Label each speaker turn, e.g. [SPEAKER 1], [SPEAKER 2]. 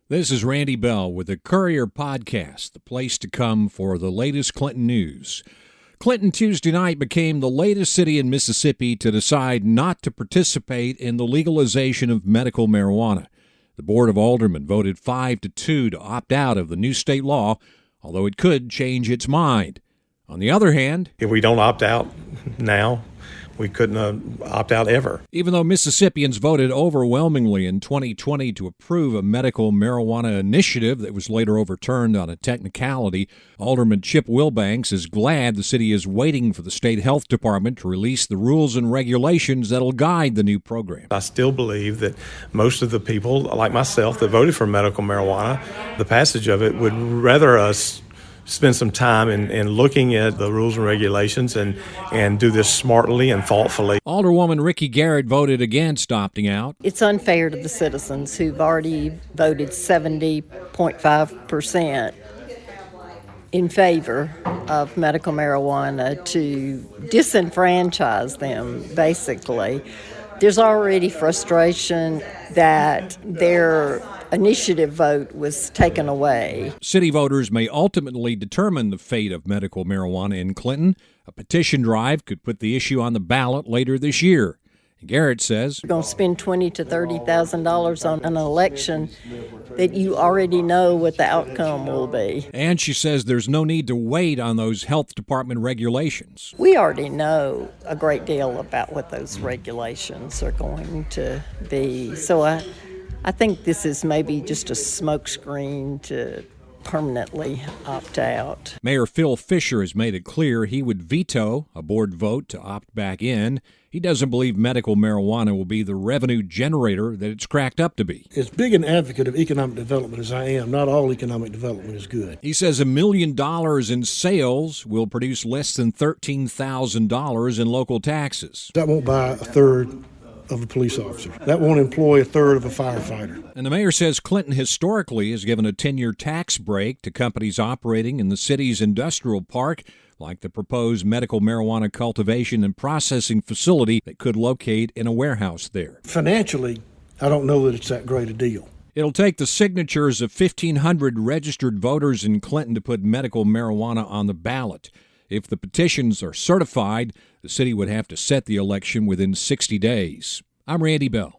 [SPEAKER 1] This is Randy Bell with the Courier podcast, the place to come for the latest Clinton news. Clinton Tuesday night became the latest city in Mississippi to decide not to participate in the legalization of medical marijuana. The Board of Alderman voted 5-2 to opt out of the new state law, although it could change its mind. On the other hand,
[SPEAKER 2] if we don't opt out now, we couldn't opt out ever.
[SPEAKER 1] Even though Mississippians voted overwhelmingly in 2020 to approve a medical marijuana initiative that was later overturned on a technicality, Alderman Chip Wilbanks is glad the city is waiting for the state health department to release the rules and regulations that'll guide the new program.
[SPEAKER 2] I still believe that most of the people, like myself, that voted for medical marijuana, the passage of it would rather us spend some time in looking at the rules and regulations and do this smartly and thoughtfully.
[SPEAKER 1] Alderwoman Ricky Garrett voted against opting out.
[SPEAKER 3] It's unfair to the citizens who've already voted 70.5% in favor of medical marijuana to disenfranchise them, basically. There's already frustration that their initiative vote was taken away.
[SPEAKER 1] City voters may ultimately determine the fate of medical marijuana in Clinton. A petition drive could put the issue on the ballot later this year. Garrett says,
[SPEAKER 3] "You're going to spend $20,000 to $30,000 on an election that you already know what the outcome will be."
[SPEAKER 1] And she says there's no need to wait on those health department regulations.
[SPEAKER 3] We already know a great deal about what those regulations are going to be. So I think this is maybe just a smokescreen to permanently opt out.
[SPEAKER 1] Mayor Phil Fisher has made it clear he would veto a board vote to opt back in. He doesn't believe medical marijuana will be the revenue generator that it's cracked up to be.
[SPEAKER 4] As big an advocate of economic development as I am, not all economic development is good.
[SPEAKER 1] He says $1 million in sales will produce less than $13,000 in local taxes.
[SPEAKER 4] That won't buy a third of a police officer. That won't employ a third of a firefighter.
[SPEAKER 1] And the mayor says Clinton historically has given a 10-year tax break to companies operating in the city's industrial park, like the proposed medical marijuana cultivation and processing facility that could locate in a warehouse there.
[SPEAKER 4] Financially, I don't know that it's that great a deal.
[SPEAKER 1] It'll take the signatures of 1,500 registered voters in Clinton to put medical marijuana on the ballot. If the petitions are certified, the city would have to set the election within 60 days. I'm Randy Bell.